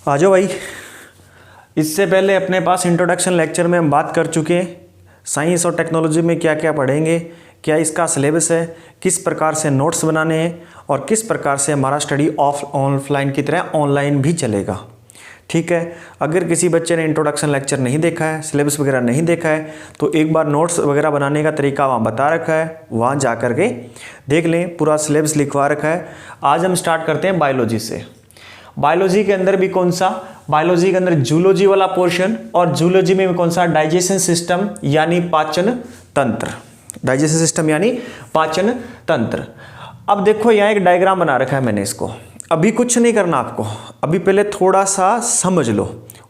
आ जाओ भाई। इससे पहले अपने पास इंट्रोडक्शन लेक्चर में हम बात कर चुके हैं साइंस और टेक्नोलॉजी में क्या क्या पढ़ेंगे, क्या इसका सिलेबस है, किस प्रकार से नोट्स बनाने हैं और किस प्रकार से हमारा स्टडी ऑफलाइन की तरह ऑनलाइन भी चलेगा। ठीक है, अगर किसी बच्चे ने इंट्रोडक्शन लेक्चर नहीं देखा है, सिलेबस वगैरह नहीं देखा है, तो एक बार नोट्स वगैरह बनाने का तरीका वहाँ बता रखा है, वहाँ जा कर के देख लें, पूरा सिलेबस लिखवा रखा है। आज हम स्टार्ट करते हैं बायोलॉजी से। बायोलॉजी के अंदर भी कौन सा, बायोलॉजी के अंदर जूलॉजी वाला पोर्शन, और जूलॉजी में भी कौन सा, डाइजेशन सिस्टम यानी पाचन तंत्र। डाइजेशन सिस्टम यानी पाचन तंत्र। अब देखो यहाँ एक डायग्राम बना रखा है मैंने, इसको अभी कुछ नहीं करना आपको, अभी पहले थोड़ा सा समझ लो,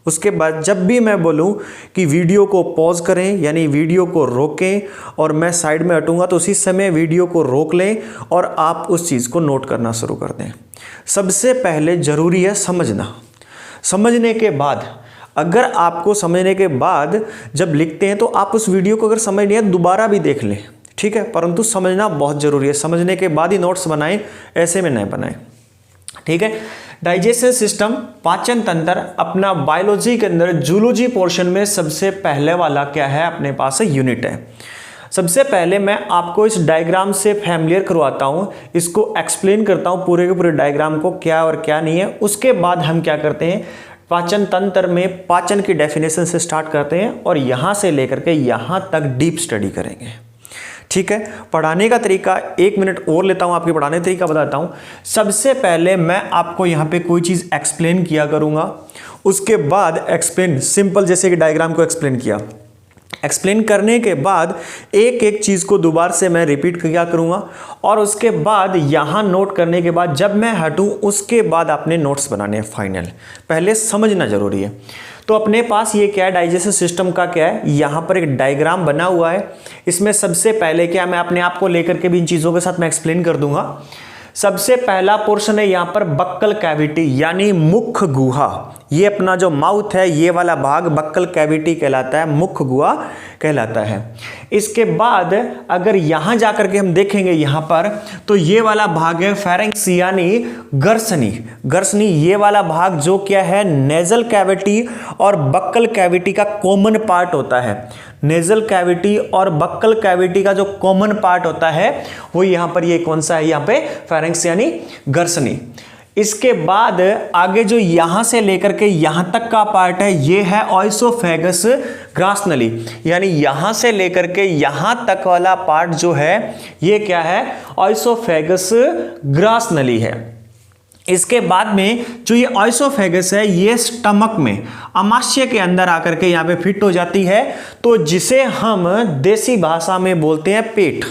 उसके बाद जब भी मैं बोलूं कि वीडियो को पॉज करें यानी वीडियो को रोकें और मैं साइड में हटूंगा तो उसी समय वीडियो को रोक लें और आप उस चीज़ को नोट करना शुरू कर दें। सबसे पहले ज़रूरी है समझना। समझने के बाद, अगर आपको समझने के बाद जब लिखते हैं तो आप उस वीडियो को अगर समझ नहीं है दोबारा भी देख लें, ठीक है, परंतु समझना बहुत ज़रूरी है। समझने के बाद ही नोट्स बनाएं, ऐसे में नहीं बनाएं, ठीक है। डाइजेशन सिस्टम, पाचन तंत्र, अपना बायोलॉजी के अंदर जूलॉजी पोर्शन में सबसे पहले वाला क्या है, अपने पास यूनिट है। सबसे पहले मैं आपको इस डायग्राम से फैमिलियर करवाता हूँ, इसको एक्सप्लेन करता हूँ पूरे के पूरे डायग्राम को, क्या और क्या नहीं है। उसके बाद हम क्या करते हैं, पाचन तंत्र में पाचन की डेफिनेशन से स्टार्ट करते हैं और यहाँ से लेकर के यहाँ तक डीप स्टडी करेंगे, ठीक है। पढ़ाने का तरीका 1 मिनट और लेता हूं, आपके पढ़ाने का तरीका बताता हूं। सबसे पहले मैं आपको यहां पे कोई चीज़ एक्सप्लेन किया करूंगा, उसके बाद एक्सप्लेन सिंपल जैसे कि डायग्राम को एक्सप्लेन किया, एक्सप्लेन करने के बाद एक एक चीज़ को दोबारा से मैं रिपीट किया करूंगा और उसके बाद यहाँ नोट करने के बाद जब मैं हटूं उसके बाद आपने नोट्स बनाने हैं फाइनल। पहले समझना जरूरी है। तो अपने पास ये क्या है, डाइजेशन सिस्टम का क्या है, यहाँ पर एक डायग्राम बना हुआ है। इसमें सबसे पहले क्या, मैं अपने आप को लेकर के भी इन चीज़ों के साथ मैं एक्सप्लेन कर दूंगा। सबसे पहला पोर्शन है यहाँ पर बक्कल कैविटी यानी मुख गुहा। ये अपना जो माउथ है ये वाला भाग बक्कल कैविटी कहलाता है, मुख गुहा कहलाता है। इसके बाद अगर यहाँ जाकर के हम देखेंगे यहाँ पर तो ये वाला भाग है फेरिंक्स यानी गर्सनी। गर्सनी ये वाला भाग जो क्या है नेजल कैविटी और बक्कल कैविटी का कॉमन पार्ट होता है। नेजल कैविटी और बक्कल कैविटी का जो कॉमन पार्ट होता है वो यहाँ पर ये कौन सा है, यहाँ पे फेरिंक्स यानी गर्सनी। इसके बाद आगे जो यहां से लेकर के यहां तक का पार्ट है ये है ऑइसोफेगस ग्रास नली, यानी यहां से लेकर के यहां तक वाला पार्ट जो है ये क्या है, ऑइसोफेगस ग्रास नली है। इसके बाद में जो ये ऑइसोफेगस है ये स्टमक में अमाशय के अंदर आकर के यहाँ पे फिट हो जाती है, तो जिसे हम देसी भाषा में बोलते हैं पेट,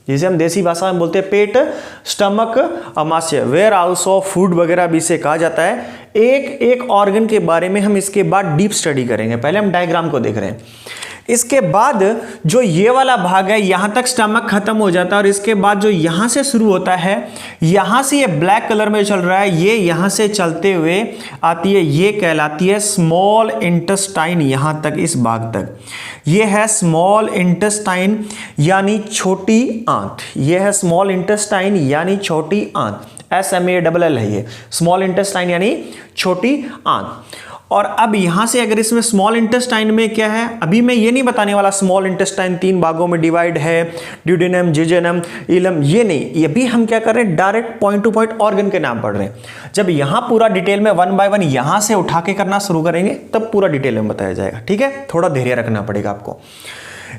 जिसे हम देसी भाषा में बोलते हैं पेट, स्टमक, अमाशय, वेयर हाउस ऑफ फूड वगैरह भी इसे कहा जाता है। एक एक ऑर्गन के बारे में हम इसके बाद डीप स्टडी करेंगे। पहले हम डायग्राम को देख रहे हैं। इसके बाद जो ये वाला भाग है यहां तक स्टमक खत्म हो जाता है और इसके बाद जो यहां से शुरू होता है, यहां से ये ब्लैक कलर में चल रहा है, ये यहां से चलते हुए आती है, ये कहलाती है स्मॉल इंटेस्टाइन। यहां तक इस भाग तक ये है स्मॉल इंटेस्टाइन यानी छोटी आंत। ये है स्मॉल इंटेस्टाइन यानी छोटी आंत, SMALL है ये, स्मॉल इंटेस्टाइन यानी छोटी आंत। और अब यहां से अगर इसमें स्मॉल इंटेस्टाइन में क्या है, अभी मैं ये नहीं बताने वाला स्मॉल इंटेस्टाइन 3 भागों में डिवाइड है, ड्यूडेनम, जिजेनम, इलम, ये नहीं। ये भी हम क्या कर रहे हैं, direct point two point organ के नाम पढ़ रहे हैं। जब यहां पूरा डिटेल में 1 बाय 1 यहां से उठा के करना शुरू करेंगे तब पूरा डिटेल में बताया जाएगा, ठीक है। थोड़ा धैर्य रखना पड़ेगा आपको।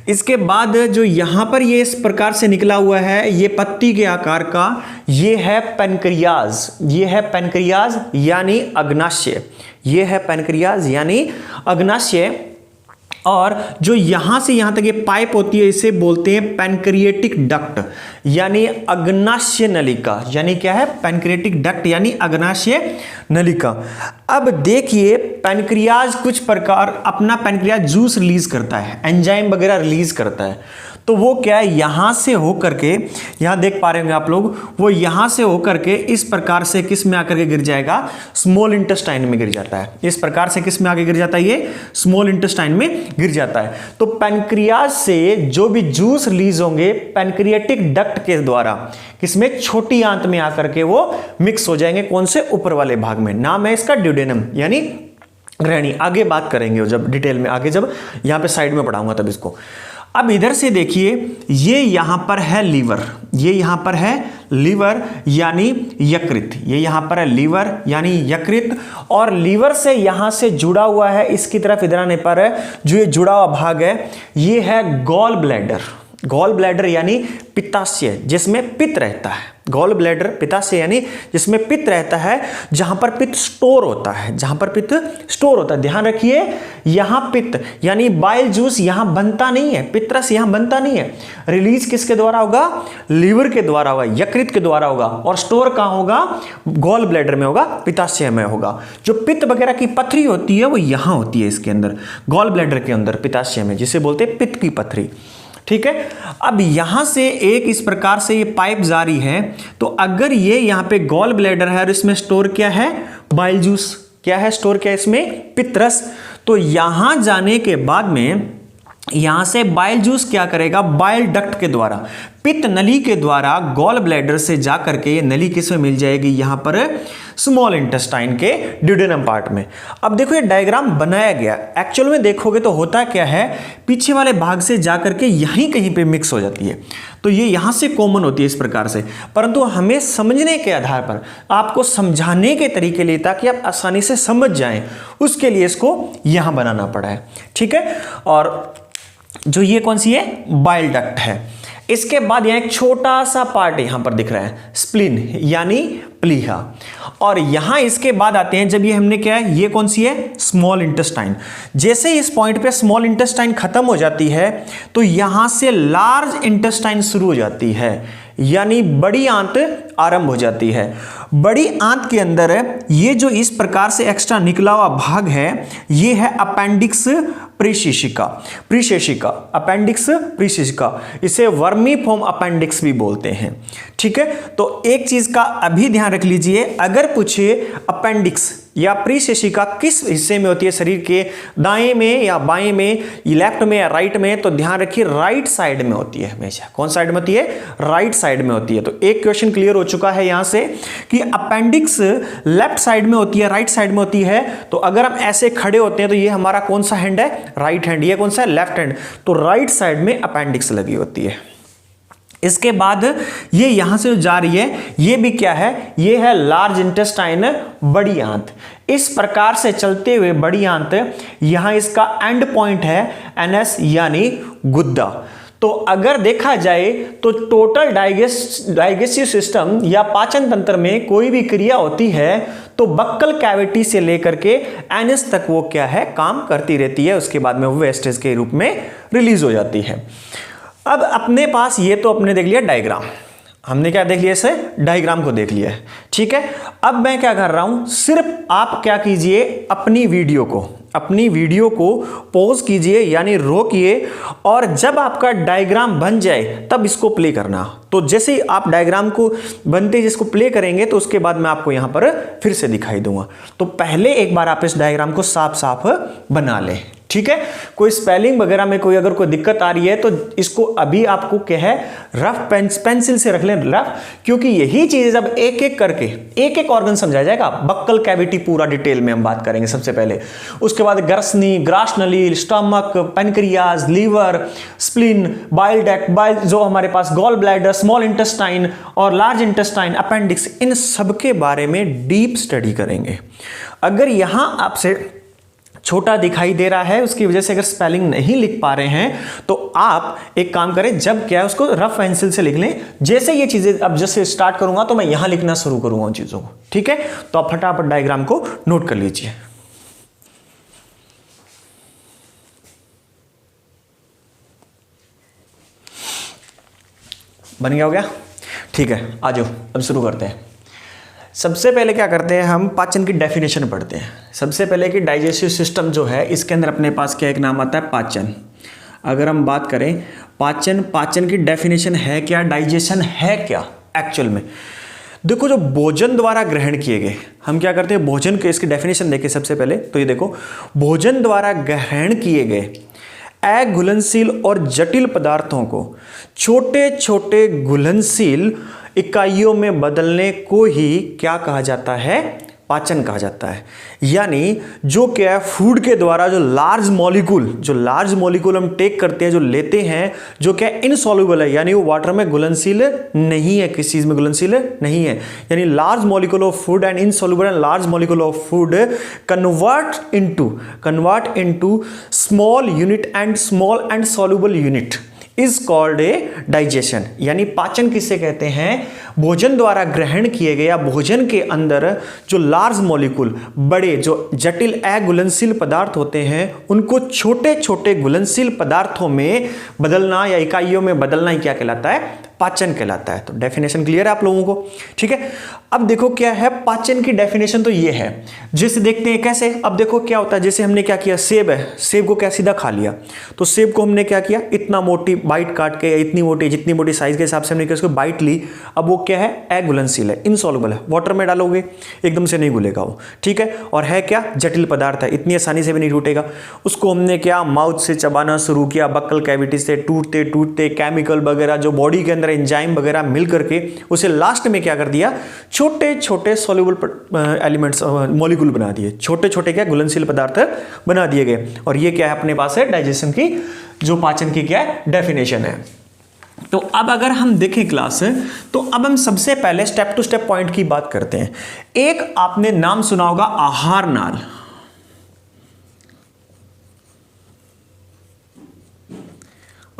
इसके बाद जो यहां पर ये इस प्रकार से निकला हुआ है, ये पत्ती के आकार का, ये है पैनक्रियाज। ये है पैनक्रियाज यानी अग्नाशय। ये है पैनक्रियाज यानी अग्नाशय। और जो यहां से यहां तक ये पाइप होती है इसे बोलते हैं पैनक्रिएटिक डक्ट यानी अग्नाशय नलिका। यानी क्या है, पैनक्रिएटिक डक्ट यानी अग्नाशय नलिका। अब देखिए पैनक्रियाज कुछ प्रकार अपना पैनक्रियाज जूस रिलीज करता है, एंजाइम वगैरह रिलीज करता है। तो वो क्या है, यहां से होकर के, यहां देख पा रहे होंगे आप लोग, वो यहां से होकर के इस प्रकार से किस में आकर के गिर जाएगा, स्मॉल इंटेस्टाइन में गिर जाता है। इस प्रकार से किस में आके गिर जाता है, ये स्मॉल इंटेस्टाइन में गिर जाता है। तो पैनक्रियाज से जो भी जूस रिलीज होंगे पैनक्रियाटिक डक्ट के द्वारा, किसमें, छोटी आंत में आकर के वो मिक्स हो जाएंगे, कौन से, ऊपर वाले भाग में। नाम है इसका ड्यूडेनम यानी ग्रहणी। आगे बात करेंगे जब डिटेल में, आगे जब यहां पे साइड में पढ़ाऊंगा तब इसको। अब इधर से देखिए, ये यहां पर है लीवर, ये यहां पर है लीवर यानी यकृत, ये यहां पर है लीवर यानी यकृत, और लीवर से यहां से जुड़ा हुआ है इसकी तरफ इधर आने पर जो ये जुड़ा हुआ भाग है ये है गॉल ब्लैडर। गॉल ब्लैडर यानी पित्ताशय, जिसमें पित्त रहता है। गॉल ब्लैडर पित्ताशय यानी जिसमें पित्त रहता है, जहां पर पित्त स्टोर होता है, जहां पर पित्त स्टोर होता है। ध्यान रखिए, यहां पित्त यानी बाइल जूस यहां बनता नहीं है, पित्तरस यहां बनता नहीं है। रिलीज किसके द्वारा होगा, लीवर के द्वारा होगा, यकृत के द्वारा होगा, और स्टोर कहां होगा, गॉल ब्लैडर में होगा, पित्ताशय में होगा। जो पित्त वगैरह की पथरी होती है वो यहां होती है, इसके अंदर गॉल ब्लैडर के अंदर, पित्ताशय में, जिसे बोलते हैं पित्त की पथरी। ठीक है, अब यहां से एक इस प्रकार से ये पाइप जारी है, तो अगर ये यहां पे गॉल ब्लैडर है और इसमें स्टोर क्या है, बाइल जूस, क्या है स्टोर, क्या है इसमें, पित्तरस, तो यहां जाने के बाद में यहां से बाइल जूस क्या करेगा, बाइल डक्ट के द्वारा, पित्त नली के द्वारा गॉल ब्लैडर से जाकर के ये नली किसमें मिल जाएगी, यहां पर स्मॉल इंटेस्टाइन के ड्यूडेनम पार्ट में। अब देखो ये डायग्राम बनाया गया, एक्चुअल में देखोगे तो होता क्या है, पीछे वाले भाग से जाकर के यहीं कहीं पे मिक्स हो जाती है, तो ये यहां से कॉमन होती है इस प्रकार से। परंतु हमें समझने के आधार पर, आपको समझाने के तरीके लिए, ताकि आप आसानी से समझ जाएं, उसके लिए इसको यहां बनाना पड़ा है। ठीक है, और जो ये कौन सी है, बाइल डक्ट है। इसके बाद यहां एक छोटा सा पार्ट यहां पर दिख रहा है, स्प्लीन यानी प्लीहा, और यहां इसके बाद आते हैं, जब ये हमने क्या है, ये कौन सी है, स्मॉल इंटेस्टाइन। जैसे इस पॉइंट पे स्मॉल इंटेस्टाइन खत्म हो जाती है तो यहां से लार्ज इंटेस्टाइन शुरू हो जाती है, यानी बड़ी आंत आरंभ हो जाती है। बड़ी आंत के अंदर ये जो इस प्रकार से एक्स्ट्रा निकला हुआ भाग है, ये है अपेंडिक्स प्रीशेषिका, प्रीशेषिका, अपेंडिक्स प्रीशेषिका, इसे वर्मीफॉर्म अपेंडिक्स भी बोलते हैं। ठीक है, तो एक चीज का अभी ध्यान रख लीजिए, अगर पूछे अपेंडिक्स या प्रीशेषिका किस हिस्से में होती है शरीर के, दाएं में या बाएं में, लेफ्ट में या राइट में, तो ध्यान रखिए राइट साइड में होती है हमेशा। कौन साइड में होती है, राइट साइड में होती है। तो एक क्वेश्चन क्लियर हो चुका है यहां से कि अपेंडिक्स लेफ्ट साइड में होती है, राइट साइड में होती है। तो अगर हम ऐसे खड़े होते हैं तो ये हमारा कौन सा हैंड है, राइट हैंड, ये कौन सा है, लेफ्ट हैंड, तो राइट साइड में अपेंडिक्स लगी होती है। इसके बाद ये यहां से जा रही है, ये भी क्या है, ये है लार्ज इंटेस्टाइन, बड़ी आंत। इस प्रकार से चलते हुए बड़ी आंत, यहां इसका एंड पॉइंट है एनएस यानी गुद्दा। तो अगर देखा जाए तो टोटल डाइजेस्टिव सिस्टम या पाचन तंत्र में कोई भी क्रिया होती है तो बक्कल कैविटी से लेकर के एनएस तक वो क्या है, काम करती रहती है। उसके बाद में वो वेस्टेज के रूप में रिलीज हो जाती है। अब अपने पास ये तो अपने देख लिया डायग्राम, हमने क्या देख लिया, इसे डायग्राम को देख लिया है। ठीक है, अब मैं क्या कर रहा हूं, सिर्फ आप क्या कीजिए, अपनी वीडियो को पॉज कीजिए यानी रोकिए, और जब आपका डायग्राम बन जाए तब इसको प्ले करना। तो जैसे ही आप डायग्राम को बनते जिसको प्ले करेंगे तो उसके बाद मैं आपको यहां पर फिर से दिखाई दूंगा। तो पहले एक बार आप इस डायग्राम को साफ साफ बना लें। ठीक है, कोई स्पेलिंग वगैरह में कोई अगर कोई दिक्कत आ रही है तो इसको अभी आपको क्या है, रफ पेंसिल से रख लें रफ, क्योंकि यही चीजें जब एक एक करके एक एक ऑर्गन समझाया जाएगा। बक्कल कैविटी पूरा डिटेल में हम बात करेंगे सबसे पहले, उसके बाद ग्रसनी, ग्रासनली, stomach, pancreas, liver, spleen, bile duct, bile जो हमारे पास गॉल ब्लैडर, स्मॉल इंटेस्टाइन और लार्ज इंटेस्टाइन, अपेंडिक्स, इन सबके बारे में डीप स्टडी करेंगे। अगर यहां आपसे छोटा दिखाई दे रहा है, उसकी वजह से अगर स्पेलिंग नहीं लिख पा रहे हैं तो आप एक काम करें, जब क्या है उसको रफ पेंसिल से लिख लें। जैसे ये चीजें अब जैसे स्टार्ट करूंगा तो मैं यहां लिखना शुरू करूंगा उन चीजों को। ठीक है, तो आप फटाफट डायग्राम को नोट कर लीजिए। बन गया, हो गया? ठीक है, आ जाओ अब शुरू करते हैं। सबसे पहले क्या करते हैं, हम पाचन की डेफिनेशन पढ़ते हैं। सबसे पहले कि डाइजेस्टिव सिस्टम जो है इसके अंदर अपने पास क्या एक नाम आता है, पाचन। अगर हम बात करें पाचन की डेफिनेशन है क्या, डाइजेशन है क्या एक्चुअल में। देखो, जो भोजन द्वारा ग्रहण किए गए, हम क्या करते हैं भोजन के, इसकी डेफिनेशन देखें सबसे पहले तो ये देखो, भोजन द्वारा ग्रहण किए गए अघुलनशील और जटिल पदार्थों को छोटे छोटे घुलनशील इकाइयों में बदलने को ही क्या कहा जाता है? पाचन कहा जाता है। यानी जो क्या है, फूड के द्वारा जो लार्ज मॉलिक्यूल हम टेक करते हैं, जो लेते हैं, जो क्या इनसॉल्युबल है, यानी वो वाटर में घुलनशील नहीं है, किसी चीज में घुलनशील नहीं है, यानी large molecule of food and insoluble and large molecule of food convert into small unit and soluble unit is called a digestion. यानी पाचन किसे कहते हैं? भोजन द्वारा ग्रहण किए गए या भोजन के अंदर जो लार्ज मॉलिक्यूल, बड़े जो जटिल अघुलनशील पदार्थ होते हैं, उनको छोटे छोटे घुलनशील पदार्थों में बदलना या इकाइयों में बदलना ही क्या कहलाता है? पाचन कहलाता है। तो डेफिनेशन क्लियर है आप लोगों को? ठीक है। अब देखो क्या है पाचन की डेफिनेशन, तो ये है। जैसे देखते हैं कैसे, अब देखो क्या होता है, जैसे हमने क्या किया, सेब है, सेब को क्या सीधा खा लिया, तो सेब को हमने क्या किया, इतना मोटी बाइट काट के, इतनी मोटी, जितनी मोटी साइज के हिसाब से हमने उसको बाइट ली। अब वो क्या है? अघुलनशील है, इनसॉल्युबल है, वाटर में डालोगे एकदम से नहीं घुलेगा वो, ठीक है। और है क्या? जटिल पदार्थ है, इतनी आसानी से भी नहीं टूटेगा। उसको हमने क्या, माउथ से चबाना शुरू किया, बक्कल कैविटी से टूटते टूटते केमिकल वगैरह जो बॉडी के अंदर एंजाइम वगैरह मिल करके उसे लास्ट में क्या कर दिया, छोटे छोटे सॉल्युबल एलिमेंट्स, मॉलिक्यूल बना दिए, छोटे छोटे क्या, घुलनशील पदार्थ बना दिए गए। और ये क्या है अपने पास है? डाइजेशन की, जो पाचन की क्या है? डेफिनेशन है। तो अब अगर हम देखें क्लास, तो अब हम सबसे पहले स्टेप टू स्टेप पॉइंट की बात करते हैं। एक आपने नाम सुना होगा आहार नाल।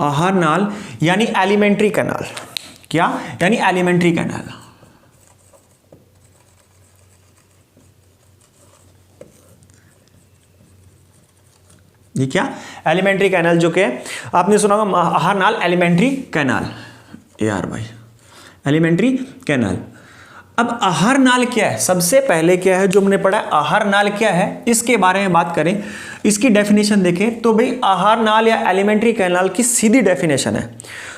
आहार नाल यानी एलिमेंट्री कैनाल। क्या? यानी एलिमेंट्री कैनाल। ये क्या? एलिमेंट्री कैनाल, जो कि आपने सुना होगा आहार नाल, एलिमेंट्री कैनाल, यार भाई, एलिमेंट्री कैनाल। अब आहार नाल क्या है? सबसे पहले क्या है जो हमने पढ़ा, आहार नाल क्या है, इसके बारे में बात करें, इसकी डेफिनेशन देखें तो भाई आहार नाल या एलिमेंट्री कैनाल की सीधी डेफिनेशन है,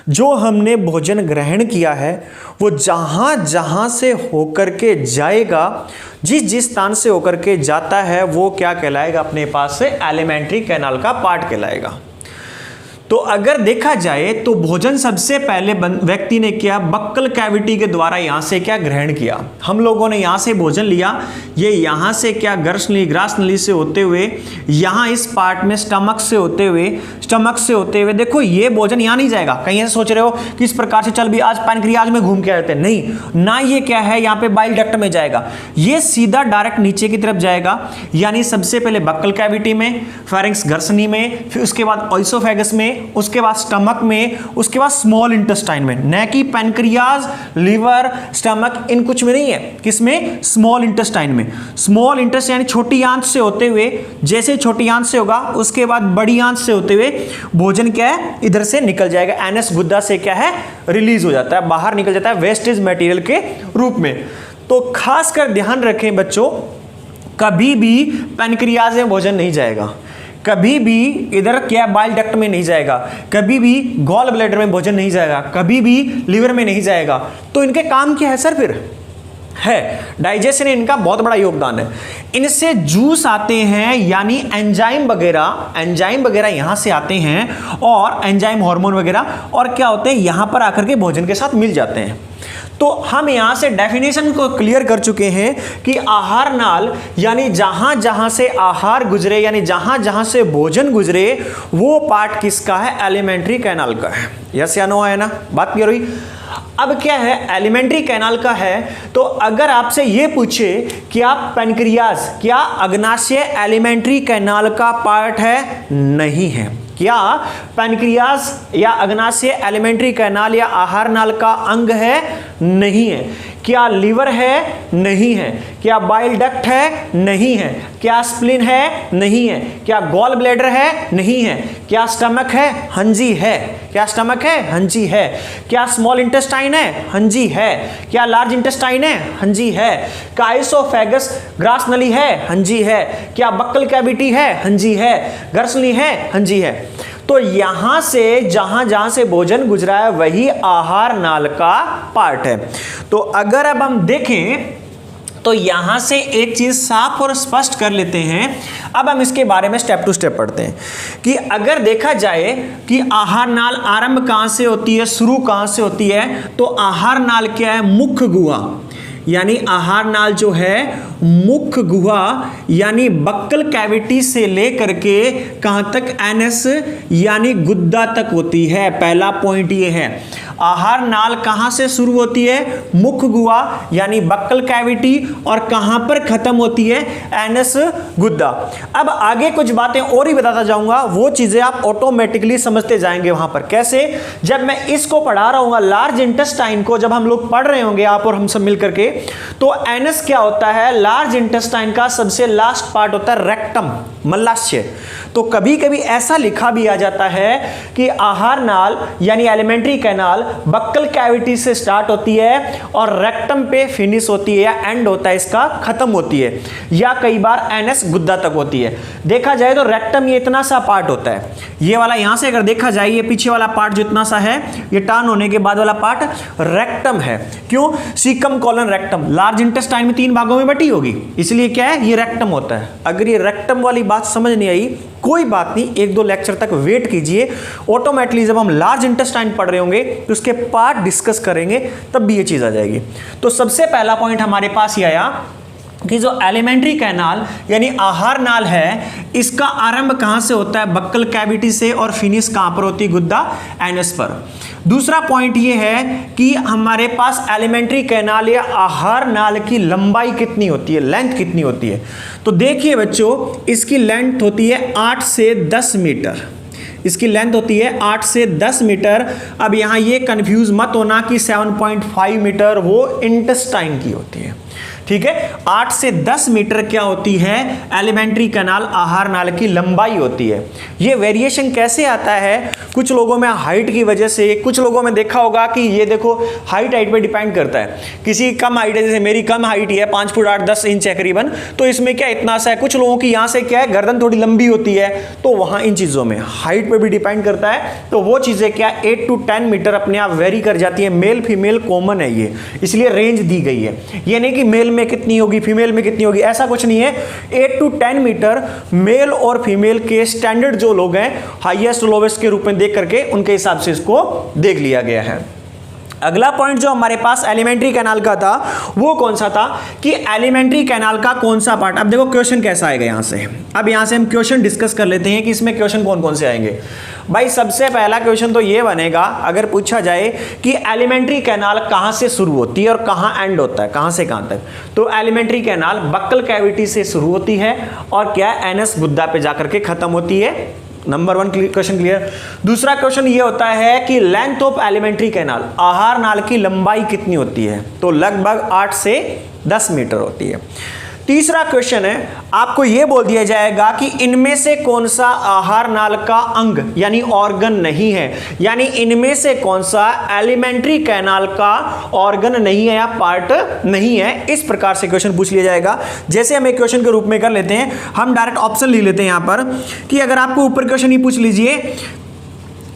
जो हमने भोजन ग्रहण किया है वो जहां जहां से होकर के जाएगा, जिस स्थान से होकर के जाता है, वो क्या कहलाएगा अपने पास से? एलिमेंट्री कैनाल का पार्ट कहलाएगा। तो अगर देखा जाए तो भोजन सबसे पहले व्यक्ति ने क्या, बक्कल कैविटी के द्वारा यहां से क्या ग्रहण किया। हम लोगों ने यहां से भोजन लिया, ये यहां से क्या ग्रास नली से होते हुए यहां इस पार्ट में स्टमक से होते हुए देखो ये भोजन यहां नहीं जाएगा। कहीं ऐसे सोच रहे हो कि इस प्रकार से चल भी आज पैनक्रियाज में घूम के आते हैं, नहीं ना, ये क्या है यहां पे बाइल डक्ट में जाएगा, ये सीधा डायरेक्ट नीचे की तरफ जाएगा। यानी सबसे पहले बक्कल कैविटी में, फेरिंक्स घर्षणी में, फिर उसके बाद ओइसोफेगस में, उसके बाद स्टमक में, उसके बाद स्मॉल इंटेस्टाइन में। न कि पैनक्रियाज, लिवर, स्टमक, इन कुछ में नहीं है, किसमें? स्मॉल इंटेस्टाइन में। स्मॉल इंटेस्टाइन यानी छोटी आंत से होते हुए, जैसे छोटी आंत से होगा उसके बाद बड़ी आंत से होते हुए भोजन क्या है इधर से निकल जाएगा, एनस गुद्दा से क्या है रिलीज हो जाता है, बाहर निकल जाता है वेस्टेज मटेरियल के रूप में। तो खासकर ध्यान रखें बच्चों, कभी भी पैनक्रियाज में भोजन नहीं जाएगा, कभी भी इधर क्या बाइल डक्ट में नहीं जाएगा, कभी भी गॉल ब्लैडर में भोजन नहीं जाएगा, कभी भी लिवर में नहीं जाएगा। तो इनके काम क्या है सर? फिर है डाइजेशन, इनका बहुत बड़ा योगदान है। इनसे जूस आते हैं, यानी एंजाइम वगैरह यहां से आते हैं, और एंजाइम हार्मोन वगैरह, और क्या होते हैं यहां पर आकर के भोजन के साथ मिल जाते हैं। तो हम यहां से डेफिनेशन को क्लियर कर चुके हैं कि आहार नाल यानी जहां जहां से आहार गुजरे, यानी जहां जहां से भोजन गुजरे, वो पार्ट किसका है? एलिमेंट्री कैनाल का है। यस या नो है ना? बात क्लियर हुई? अब क्या है, एलिमेंट्री कैनाल का है, तो अगर आपसे यह पूछे कि आप पैनक्रियाज, क्या अग्नाशय एलिमेंट्री कैनाल का पार्ट है? नहीं है। क्या पैनक्रियाज या अग्नाशय एलिमेंट्री कैनाल या आहार नाल का अंग है? नहीं है। क्या लीवर है? नहीं है। क्या बाइल डक्ट है? नहीं है। क्या स्प्लीन है? नहीं है। क्या गॉल ब्लैडर है? नहीं है। क्या स्टमक है? हाँ जी है। क्या स्टमक है? हाँ जी है। क्या स्मॉल इंटेस्टाइन है? हाँ जी है। क्या लार्ज इंटेस्टाइन है? हाँ जी है। क्या इसोफेगस ग्रास नली है? हाँ जी है। क्या बक्कल कैविटी है? हाँ जी है। घर्षणी है? हाँ जी है। तो यहां से जहां जहां से भोजन गुजरा है वही आहार नाल का पार्ट है। तो अगर अब हम देखें तो यहां से एक चीज साफ और स्पष्ट कर लेते हैं। अब हम इसके बारे में स्टेप टू स्टेप पढ़ते हैं कि अगर देखा जाए कि आहार नाल आरंभ कहां से होती है, शुरू कहां से होती है, तो आहार नाल क्या है, मुख्य गुहा, यानी आहार नाल जो है मुख्य गुहा यानी बक्कल कैविटी से लेकर के कहां तक, एनएस यानी गुद्दा तक होती है। पहला पॉइंट ये है, आहार नाल कहां से शुरू होती है, मुख्य गुहा यानी बक्कल कैविटी, और कहां पर खत्म होती है, एनएस गुद्दा। अब आगे कुछ बातें और ही बताता जाऊंगा, वो चीजें आप ऑटोमेटिकली समझते जाएंगे। वहां पर कैसे, जब मैं इसको पढ़ा रहा हूं लार्ज इंटेस्टाइन को, जब हम लोग पढ़ रहे होंगे आप और हम सब मिलकर के, तो एनएस क्या होता है, लार्ज इंटेस्टाइन का सबसे लास्ट पार्ट होता है रेक्टम, मलाशय। तो कभी कभी ऐसा लिखा भी आ जाता है कि आहार नाल यानी एलिमेंट्री कैनाल बक्कल कैविटी से स्टार्ट होती है और रेक्टम पे फिनिश होती है, या एंड होता है इसका, खत्म होती है, या कई बार एनएस गुद्दा तक होती है। देखा जाए तो रेक्टम ये इतना सा पार्ट होता है, ये वाला यहां से अगर देखा जाए, ये पीछे वाला पार्ट जो इतना सा है, ये टर्न होने के बाद वाला पार्ट रेक्टम है। क्यों, caecum colon rectum, large intestine में 3 भागों में बटी होगी, इसलिए क्या है, ये रेक्टम होता है। अगर ये रेक्टम वाली बात समझ नहीं आई, कोई बात नहीं, 1-2 लेक्चर तक वेट कीजिए, ऑटोमेटिकली जब हम लार्ज इंटेस्टाइन पढ़ रहे होंगे तो उसके पार्ट डिस्कस करेंगे, तब भी ये चीज आ जाएगी। तो सबसे पहला पॉइंट हमारे पास ये आया कि जो एलिमेंट्री कैनाल यानी आहार नाल है, इसका आरंभ कहां से होता है, बक्कल कैविटी से, और फिनिश कहां पर होती है, गुद्दा, एनएस पर। दूसरा पॉइंट ये है कि हमारे पास एलिमेंट्री कैनाल या आहार नाल की लंबाई कितनी होती है, लेंथ कितनी होती है। तो देखिए बच्चों, इसकी लेंथ होती है 8 से 10 मीटर, इसकी लेंथ होती है 8 से 10 मीटर। अब यहां ये कंफ्यूज मत होना कि 7.5 मीटर वो इंटेस्टाइन की होती है, ठीक है। 8 से 10 मीटर क्या होती है, एलिमेंट्री कैनाल आहार नाल की लंबाई होती है। ये वेरिएशन कैसे आता है, कुछ लोगों में हाइट की वजह से, कुछ लोगों में देखा होगा कि ये देखो हाइट पे डिपेंड करता है। किसी कम हाइट है, जैसे मेरी कम हाइट ही है, 5 फुट 8-10 इंच है करीबन, तो इसमें क्या इतना सा है। कुछ लोगों की यहां से क्या है, गर्दन थोड़ी लंबी होती है, तो वहां इन चीजों में हाइट पे भी डिपेंड करता है। तो वो चीजें क्या 8 to 10 मीटर अपने आप वेरी कर जाती है। मेल फीमेल कॉमन है ये, इसलिए रेंज दी गई है। ये नहीं कि मेल में कितनी होगी, फीमेल में कितनी होगी, ऐसा कुछ नहीं है। 8 to 10 मीटर मेल और फीमेल के स्टैंडर्ड जो लोग हैं, हाईएस्ट लोवेस्ट के रूप में देख करके उनके हिसाब से इसको देख लिया गया है। अगला पॉइंट जो हमारे पास एलिमेंट्री कैनाल का था, वो कौन सा था कि एलिमेंट्री कैनाल का कौन सा पार्ट। अब देखो क्वेश्चन कैसा आएगा यहां से। अब यहां से हम क्वेश्चन डिस्कस कर लेते हैं कि इसमें क्वेश्चन कौन कौन से आएंगे। भाई सबसे पहला क्वेश्चन तो ये बनेगा, अगर पूछा जाए कि एलिमेंट्री कैनाल कहां से शुरू होती है और कहां एंड होता है, कहां से कहां तक, तो एलिमेंट्री कैनाल बक्कल कैविटी से शुरू होती है और क्या एनएस गुद्दा पे जाकर के खत्म होती है। Number 1 question clear. दूसरा क्वेश्चन ये होता है कि लेंथ ऑफ एलिमेंट्री कैनाल, आहार नाल की लंबाई कितनी होती है, तो लगभग 8 से 10 मीटर होती है। तीसरा क्वेश्चन है, आपको यह बोल दिया जाएगा कि इनमें से कौन सा आहार नाल का अंग यानी ऑर्गन नहीं है, यानी इनमें से कौन सा एलिमेंट्री कैनाल का ऑर्गन नहीं है या पार्ट नहीं है। इस प्रकार से क्वेश्चन पूछ लिया जाएगा। जैसे हम एक क्वेश्चन के रूप में कर लेते हैं, हम डायरेक्ट ऑप्शन लिख लेते हैं यहां पर कि अगर आपको ऊपर क्वेश्चन ही पूछ लीजिए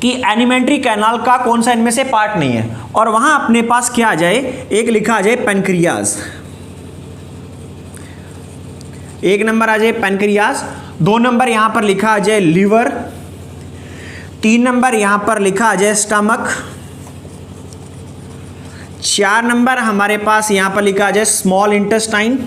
कि एलिमेंट्री कैनाल का कौन सा इनमें से पार्ट नहीं है, और वहां अपने पास क्या आ जाए, एक लिखा आ जाए पैनक्रियाज, 1 नंबर आ जाए पैनक्रियाज, 2 नंबर यहां पर लिखा आ जाए लीवर, 3 नंबर यहां पर लिखा आ जाए स्टमक, 4 नंबर हमारे पास यहां पर लिखा आ जाए स्मॉल इंटेस्टाइन।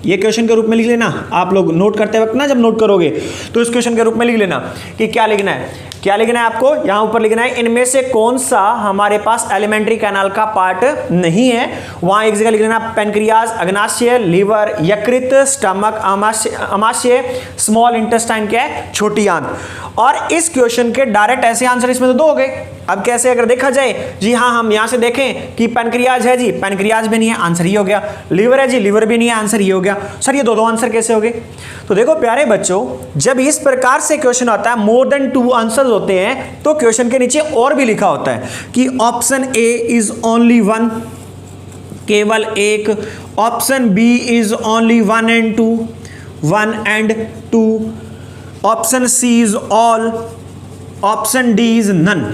ये क्वेश्चन के रूप में लिख लेना आप लोग, नोट करते वक्त ना, जब नोट करोगे तो इस क्वेश्चन के रूप में लिख लेना कि क्या लिखना है। क्या लिखना है आपको, यहां ऊपर लिखना है इनमें से कौन सा हमारे पास एलिमेंट्री कैनाल का पार्ट नहीं है। वहां एक जगह लिख लेना पैनक्रियाज, अग्नाशय, लीवर, यकृत, स्टमक, आमाशय, स्मॉल इंटेस्टाइन क्या है, छोटी आंत। और इस क्वेश्चन के डायरेक्ट ऐसे आंसर इसमें तो 2 हो गए। अब कैसे अगर देखा जाए, जी हाँ, हम यहां से देखें कि पैनक्रियाज है जी, पैनक्रियाज भी नहीं है, आंसर ये हो गया। लीवर है जी, लीवर भी नहीं है, आंसर ये हो गया। सर ये 2 आंसर कैसे हो गए। तो देखो प्यारे बच्चों, जब इस प्रकार से क्वेश्चन आता है, मोर देन 2 आंसर होते हैं, तो क्वेश्चन के नीचे और भी लिखा होता है कि ऑप्शन ए इज ओनली 1, केवल एक, option B is only 1 and 2, 1 and 2, option C is all, option D is none.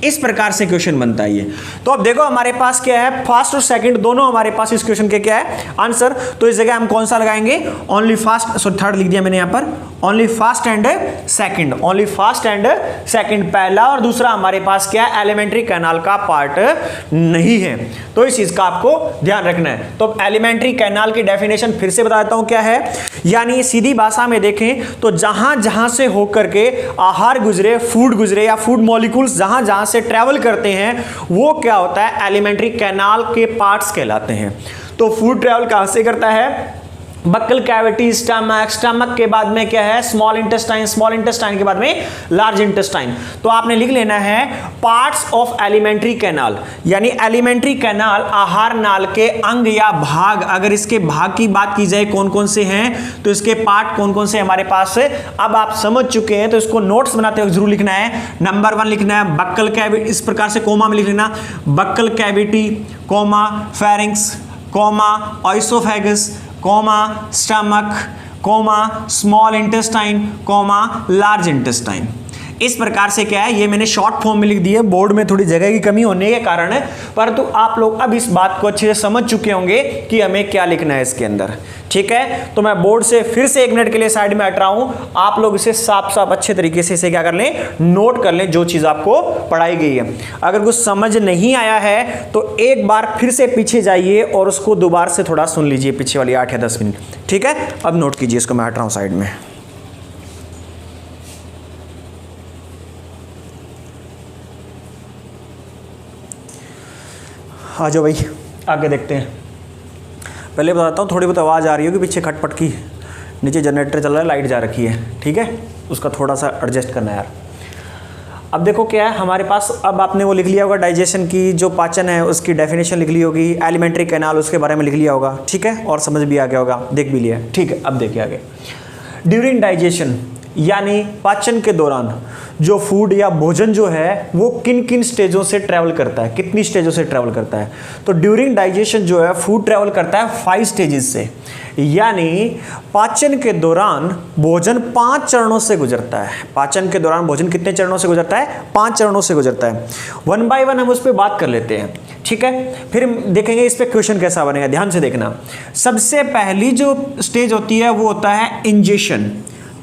इस प्रकार से क्वेश्चन बनता है ये। तो अब देखो हमारे पास क्या है, फर्स्ट और सेकंड दोनों हमारे पास इस क्वेश्चन के क्या है आंसर। तो इस जगह हम कौन सा लगाएंगे, ओनली फर्स्ट, सॉरी थर्ड लिख दिया मैंने यहां पर, only first and second, only first and second, पहला और दूसरा हमारे पास क्या है एलिमेंट्री कैनाल का पार्ट नहीं है। तो इस चीज का आपको ध्यान रखना है। तो एलिमेंट्री कैनाल की डेफिनेशन फिर से बता देता हूं क्या है, यानी सीधी भाषा में देखें तो जहां जहां से होकर के आहार गुजरे, फूड गुजरे या फूड मॉलिक्यूल्स जहां जहां से ट्रेवल करते हैं वो क्या होता है, एलिमेंट्री कैनाल के पार्ट्स कहलाते हैं। तो फूड ट्रेवल कहां से करता है, बक्कल कैविटी, स्टमक, स्टमक के बाद में क्या है स्मॉल इंटेस्टाइन, स्मॉल इंटेस्टाइन के बाद में लार्ज इंटेस्टाइन। तो आपने लिख लेना है पार्ट्स ऑफ एलिमेंट्री कैनाल, यानी एलिमेंट्री कैनाल आहार नाल के अंग या भाग। अगर इसके भाग की बात की जाए कौन कौन से हैं तो इसके पार्ट कौन कौन से हमारे पास है अब आप समझ चुके हैं। तो इसको नोट्स बनाते हुए जरूर लिखना है। नंबर 1 लिखना है बक्कल कैविटी, इस प्रकार से कोमा में लिख लेना, buccal cavity, comma pharynx, comma oesophagus, comma stomach, comma small intestine, comma large intestine. इस प्रकार से क्या है, ये मैंने शॉर्ट फॉर्म में लिख दिए, बोर्ड में थोड़ी जगह की कमी होने के कारण है, परंतु आप लोग अब इस बात को अच्छे से समझ चुके होंगे कि हमें क्या लिखना है इसके अंदर। ठीक है, तो मैं बोर्ड से फिर से 1 मिनट के लिए साइड में हट रहा हूं, आप लोग इसे साफ साफ अच्छे तरीके से इसे क्या कर लें, नोट कर लें जो चीज आपको पढ़ाई गई है। अगर कुछ समझ नहीं आया है तो एक बार फिर से पीछे जाइए और उसको दोबारा से थोड़ा सुन लीजिए, पीछे वाली 8 या 10 मिनट। ठीक है, अब नोट कीजिए इसको, मैं हट रहा हूं साइड में। आ जाओ भाई, आगे देखते हैं। पहले बताता हूँ, थोड़ी बहुत आवाज़ आ रही होगी पीछे खटपट की, नीचे जनरेटर चल रहा है, लाइट जा रखी है। ठीक है, उसका थोड़ा सा एडजस्ट करना है यार। अब देखो क्या है हमारे पास, अब आपने वो लिख लिया होगा डाइजेशन की, जो पाचन है उसकी डेफिनेशन लिख ली होगी, एलिमेंट्री कैनाल उसके बारे में लिख लिया होगा। ठीक है, और समझ भी आ गया होगा, देख भी लिया। ठीक है, अब देखिए आगे। ड्यूरिंग डाइजेशन यानी पाचन के दौरान जो फूड या भोजन जो है वो किन किन स्टेजों से ट्रैवल करता है, कितनी स्टेजों से ट्रैवल करता है। तो ड्यूरिंग डाइजेशन जो है फूड ट्रैवल करता है 5 स्टेजेस से, यानी पाचन के दौरान भोजन 5 चरणों से गुजरता है। पाचन के दौरान भोजन कितने चरणों से गुजरता है, 5 चरणों से गुजरता है। 1 बाय 1 हम उस पर बात कर लेते हैं। ठीक है, फिर देखेंगे इस पे क्वेश्चन कैसा बनेगा, ध्यान से देखना। सबसे पहली जो स्टेज होती है वो होता है इंजेशन,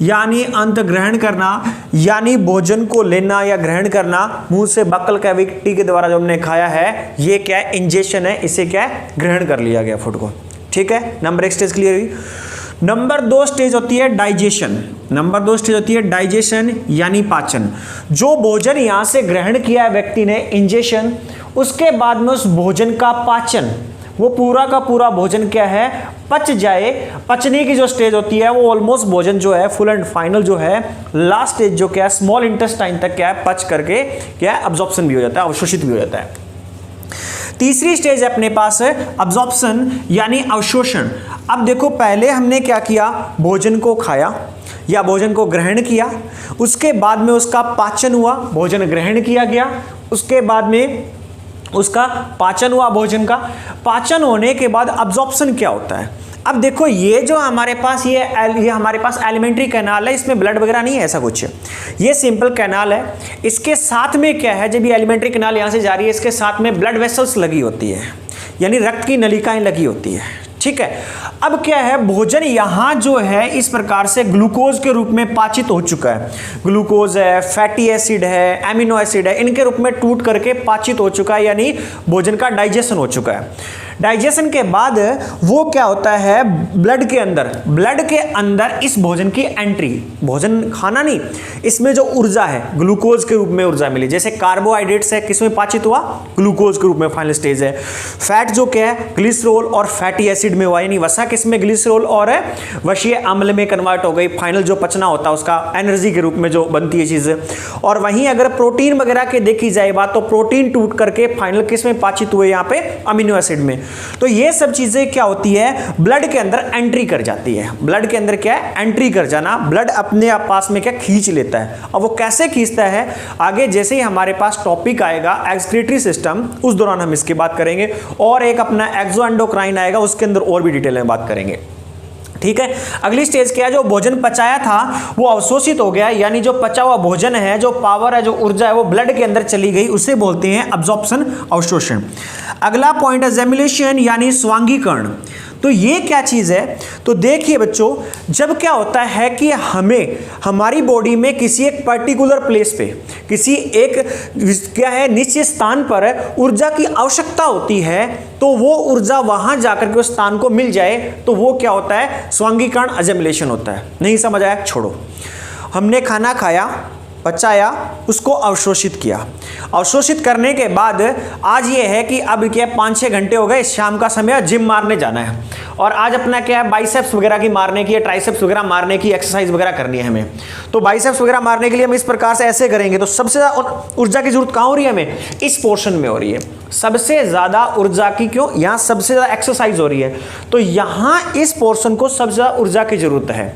यानी अंत ग्रहण करना, यानी भोजन को लेना या ग्रहण करना मुंह से बक्कल कैविटी के द्वारा जो हमने खाया है, ये क्या है, इंजेशन है, इसे क्या है, ग्रहण कर लिया गया फूड को। ठीक है, नंबर 1 स्टेज क्लियर हुई। नंबर 2 स्टेज होती है डाइजेशन। नंबर 2 स्टेज होती है डाइजेशन यानी पाचन। जो भोजन यहां से ग्रहण किया है व्यक्ति ने, इंजेशन, उसके बाद में उस भोजन का पाचन, वो पूरा का पूरा भोजन क्या है, पच जाए। पचने की जो स्टेज होती है वो ऑलमोस्ट भोजन जो है फुल एंड फाइनल जो है लास्ट स्टेज जो क्या है स्मॉल इंटेस्टाइन तक क्या है पच करके क्या है अब्जॉर्प्शन भी हो जाता है, अवशोषित भी हो जाता है। तीसरी स्टेज है अपने पास है अब्जॉर्प्शन यानी अवशोषण। अब देखो पहले हमने क्या किया, भोजन को खाया या भोजन को ग्रहण किया, उसके बाद में उसका पाचन हुआ, भोजन ग्रहण किया गया, उसके बाद में उसका पाचन हुआ, भोजन का पाचन होने के बाद अब्जॉर्प्शन क्या होता है। अब देखो ये जो हमारे पास ये हमारे पास एलिमेंट्री कैनाल है, इसमें ब्लड वगैरह नहीं है ऐसा कुछ, ये सिंपल कैनाल है। इसके साथ में क्या है, जब ये एलिमेंट्री कैनाल यहाँ से जा रही है इसके साथ में ब्लड वेसल्स लगी होती है, यानी रक्त की नलिकाएं लगी होती है। ठीक है, अब क्या है, भोजन यहां जो है इस प्रकार से ग्लूकोज के रूप में पाचित हो चुका है। ग्लूकोज है, फैटी एसिड है, एमिनो एसिड है, इनके रूप में टूट करके पाचित हो चुका है, यानी भोजन का डाइजेशन हो चुका है। डाइजेशन के बाद वो क्या होता है, ब्लड के अंदर इस भोजन की एंट्री, भोजन खाना नहीं, इसमें जो ऊर्जा है ग्लूकोज के रूप में ऊर्जा मिली, जैसे कार्बोहाइड्रेट्स है किसमें पाचित हुआ, ग्लूकोज के रूप में फाइनल स्टेज है। फैट जो क्या है ग्लिसरॉल और फैटी एसिड में हुआ, यानी वसा किसमें, ग्लिसरॉल और वशीय अम्ल में कन्वर्ट हो गई, फाइनल जो पचना होता है उसका एनर्जी के रूप में जो बनती है चीज। और वहीं अगर प्रोटीन वगैरह के देखी जाए बात, तो प्रोटीन टूट करके फाइनल किसमें पाचित हुए, यहाँ पे अमीनो एसिड में। तो ये सब चीजें क्या होती है, ब्लड के अंदर एंट्री कर जाती है। ब्लड के अंदर क्या है, एंट्री कर जाना, ब्लड अपने आप पास में क्या खींच लेता है। अब वो कैसे खींचता है, आगे जैसे ही हमारे पास टॉपिक आएगा एक्सक्रीटरी सिस्टम, उस दौरान हम इसकी बात करेंगे, और एक अपना एक्सोएंडोक्राइन आएगा, उसके अंदर और भी डिटेल में बात करेंगे। ठीक है। अगली स्टेज क्या है, जो भोजन पचाया था वो अवशोषित हो गया, यानी जो पचा हुआ भोजन है, जो पावर है, जो ऊर्जा है, वो ब्लड के अंदर चली गई, उसे बोलते हैं अब्जॉर्प्शन, अवशोषण। अगला पॉइंट है जेमिलेशन यानी स्वांगीकरण। तो ये क्या चीज है, तो देखिए बच्चों, जब क्या होता है कि हमें हमारी बॉडी में किसी एक पर्टिकुलर प्लेस पे, किसी एक क्या है निश्चित स्थान पर ऊर्जा की आवश्यकता होती है, तो वो ऊर्जा वहां जाकर के उस स्थान को मिल जाए, तो वो क्या होता है, स्वांगीकरण, अजेमिलेशन होता है। नहीं समझ आया, छोड़ो। हमने खाना खाया, पचाया, उसको अवशोषित किया। अवशोषित करने के बाद आज ये है कि अब क्या 5-6 घंटे हो गए, शाम का समय, जिम मारने जाना है, और आज अपना क्या है, बाइसेप्स वगैरह की मारने की, ट्राइसेप्स वगैरह मारने की एक्सरसाइज वगैरह करनी है हमें। तो बाइसेप्स वगैरह मारने के लिए हम इस प्रकार से ऐसे करेंगे, तो सबसे ज्यादा ऊर्जा की जरूरत कहाँ हो रही है हमें, इस पोर्शन में हो रही है सबसे ज्यादा ऊर्जा की। क्यों, यहां सबसे ज्यादा एक्सरसाइज हो रही है, तो यहां इस पोर्शन को सबसे ज्यादा ऊर्जा की जरूरत है।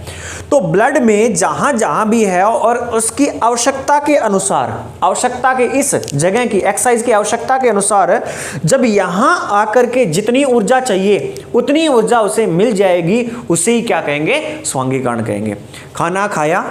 तो ब्लड में जहां जहां भी है और उसकी आवश्यकता के अनुसार, आवश्यकता के इस जगह की एक्सरसाइज की आवश्यकता के अनुसार जब यहां आकर के जितनी ऊर्जा चाहिए उतनी ऊर्जा उसे मिल जाएगी, उसे ही क्या कहेंगे, स्वांगीकरण कहेंगे। खाना खाया,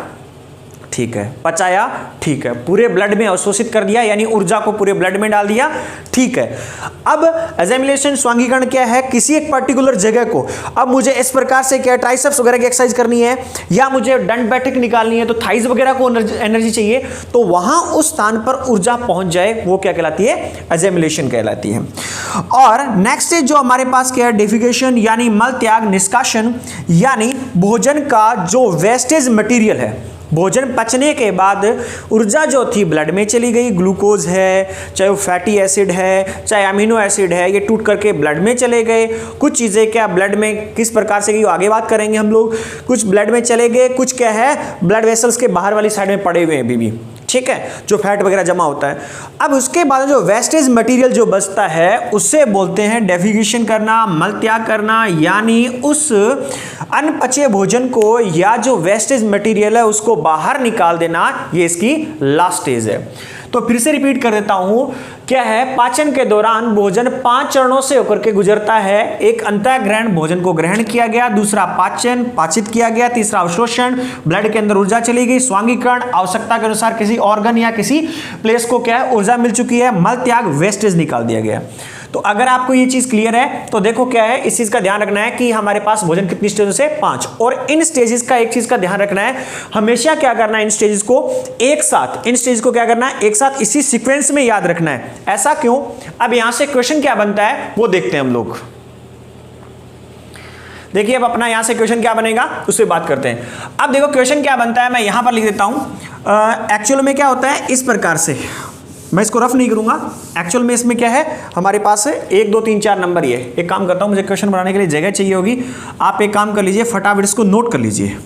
ठीक है, पचाया, ठीक है, पूरे ब्लड में अवशोषित कर दिया, यानी ऊर्जा को पूरे ब्लड में डाल दिया, ठीक है। अब एजेमिलेशन, स्वांगीकरण क्या है, किसी एक पर्टिकुलर जगह को, अब मुझे इस प्रकार से क्या ट्राइसेप्स वगैरह की एक्सरसाइज करनी है, या मुझे दंड बैठक निकालनी है, तो थाइज वगैरह को एनर्जी चाहिए, तो वहां उस स्थान पर ऊर्जा पहुंच जाए, वो क्या कहलाती है, एजेमिलेशन कहलाती है। और नेक्स्ट जो हमारे पास क्या है, डेफिकेशन यानी मल त्याग, निष्कासन यानी भोजन का जो वेस्टेज मटेरियल है, भोजन पचने के बाद ऊर्जा जो थी ब्लड में चली गई, ग्लूकोज है, चाहे वो फैटी एसिड है, चाहे अमीनो एसिड है, ये टूट करके ब्लड में चले गए। कुछ चीज़ें क्या ब्लड में किस प्रकार से गई आगे बात करेंगे हम लोग। कुछ ब्लड में चले गए, कुछ क्या है ब्लड वेसल्स के बाहर वाली साइड में पड़े हुए हैं अभी भी, ठीक है, जो फैट वगैरह जमा होता है। अब उसके बाद जो वेस्टेज मटेरियल जो बचता है उसे बोलते हैं डेफिकेशन करना, मल त्याग करना, यानी उस अनपचे भोजन को या जो वेस्टेज मटेरियल है उसको बाहर निकाल देना, ये इसकी लास्ट स्टेज है। तो फिर से रिपीट कर देता हूं, क्या है, पाचन के दौरान भोजन 5 चरणों से होकर के गुजरता है। एक अंतःग्रहण, भोजन को ग्रहण किया गया, दूसरा पाचन, पाचित किया गया, तीसरा अवशोषण, ब्लड के अंदर ऊर्जा चली गई, स्वांगीकरण, आवश्यकता के अनुसार किसी ऑर्गन या किसी प्लेस को क्या है ऊर्जा मिल चुकी है, मल त्याग, वेस्टेज निकाल दिया गया। तो अगर आपको ये चीज क्लियर है तो देखो क्या है, इस चीज का ध्यान रखना है कि हमारे पास भोजन कितनी स्टेज से 5, और इन स्टेजेस का एक चीज का ध्यान रखना है, हमेशा क्या करना है, इन स्टेजेस को एक साथ, इन स्टेज को क्या करना है, एक साथ इसी सीक्वेंस में याद रखना है। ऐसा क्यों, अब यहां से क्वेश्चन क्या बनता है वो देखते हैं हम लोग। देखिए अब अपना यहां से क्वेश्चन क्या बनेगा उस पर बात करते हैं। अब देखो क्वेश्चन क्या बनता है, मैं यहां पर लिख देता हूं। एक्चुअल में क्या होता है, इस प्रकार से, मैं इसको रफ नहीं करूंगा। एक्चुअल में इसमें क्या है, हमारे पास 1 2 3 4 नंबर ही है। एक काम करता हूं, मुझे क्वेश्चन बनाने के लिए जगह चाहिए होगी, आप एक काम कर लीजिए, फटाफट इसको नोट कर लीजिए,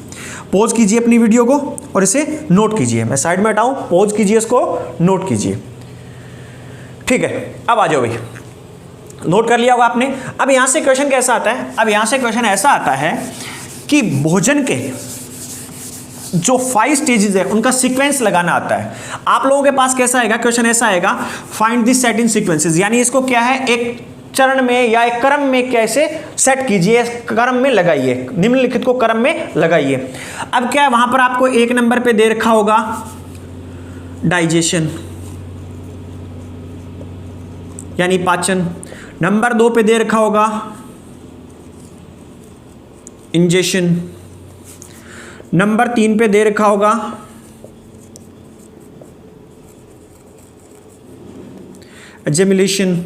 पॉज कीजिए अपनी वीडियो को और इसे नोट कीजिए। मैं साइड में हटाऊं, पॉज कीजिए, इसको नोट कीजिए, ठीक है। अब आ जाओ भाई, नोट कर लिया होगा आपने। अब यहां से क्वेश्चन कैसा आता है, अब यहां से क्वेश्चन ऐसा आता है कि भोजन के जो 5 स्टेजेस है उनका सीक्वेंस लगाना आता है। आप लोगों के पास कैसा आएगा, क्वेश्चन ऐसा आएगा, find the set in sequences, यानी इसको क्या है एक चरण में या एक क्रम में कैसे सेट कीजिए, क्रम में लगाइए, निम्नलिखित को क्रम में लगाइए। अब क्या है, वहां पर आपको 1 नंबर पे दे रखा होगा डाइजेशन यानी पाचन, नंबर 2 पे दे रखा होगा इंजेशन, नंबर 3 पे दे रखा होगा एजेमिलेशन,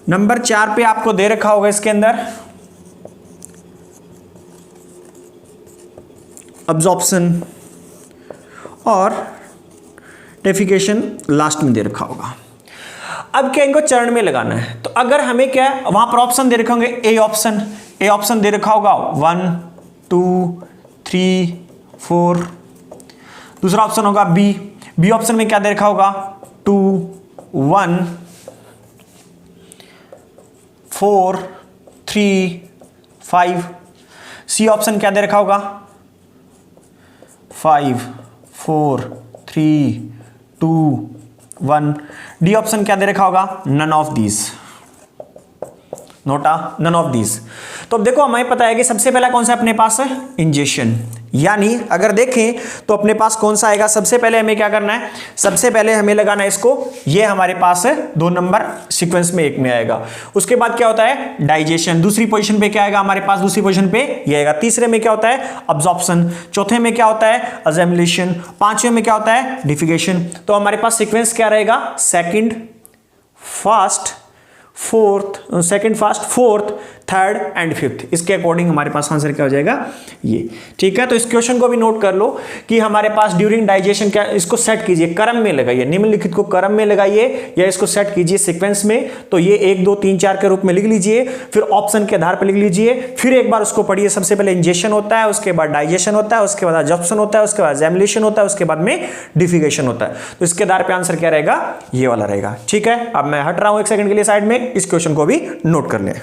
नंबर 4 पे आपको दे रखा होगा इसके अंदर अब्जॉर्प्शन, और डेफिकेशन लास्ट में दे रखा होगा। अब क्या इनको चरण में लगाना है, तो अगर हमें क्या है वहां पर ऑप्शन दे रखे होंगे, ए ऑप्शन दे रखा होगा 1 2 3 4, दूसरा ऑप्शन होगा बी ऑप्शन में क्या दे रखा होगा 2 1 4 3 5, सी ऑप्शन क्या दे रखा होगा 5 4 3 2 1, डी ऑप्शन क्या दे रखा होगा none of these, NOTA none of these. तो अब देखो हमें पता है कि सबसे पहला कौन सा अपने पास है, इंजेक्शन, यानी अगर देखें तो अपने पास कौन सा आएगा, सबसे पहले हमें क्या करना है, सबसे पहले हमें लगाना है इसको, ये हमारे पास है 2 नंबर सीक्वेंस में एक में आएगा। उसके बाद क्या होता है, डाइजेशन, दूसरी पोजीशन पे क्या आएगा हमारे पास, दूसरी पोजीशन पे ये आएगा। तीसरे में क्या होता है, अब्जॉर्प्शन। चौथे में क्या होता है, असेमिलेशन। पांचवें में क्या होता है, डिफिकेशन। तो हमारे पास सीक्वेंस क्या रहेगा, second fast fourth third and fifth, इसके अकॉर्डिंग हमारे पास आंसर क्या हो जाएगा, ये। ठीक है, तो इस क्वेश्चन को भी नोट कर लो कि हमारे पास ड्यूरिंग डाइजेशन क्या, इसको सेट कीजिए, क्रम में लगाइए, निम्नलिखित को क्रम में लगाइए या इसको सेट कीजिए सीक्वेंस में। तो ये 1 2 3 4 के रूप में लिख लीजिए, फिर ऑप्शन के आधार पर लिख लीजिए, फिर एक बार उसको पढ़िए। सबसे पहले इंजेक्शन होता है, उसके बाद डाइजेशन होता है, उसके बाद एब्जॉर्प्शन होता है, उसके बाद एग्जामिनेशन होता है, उसके बाद में डिफिकेशन होता है। तो इसके आधार पर आंसर क्या रहेगा, ये वाला रहेगा। ठीक है, अब मैं हट रहा हूं 1 सेकंड के लिए साइड में, इस क्वेश्चन को भी नोट कर लें।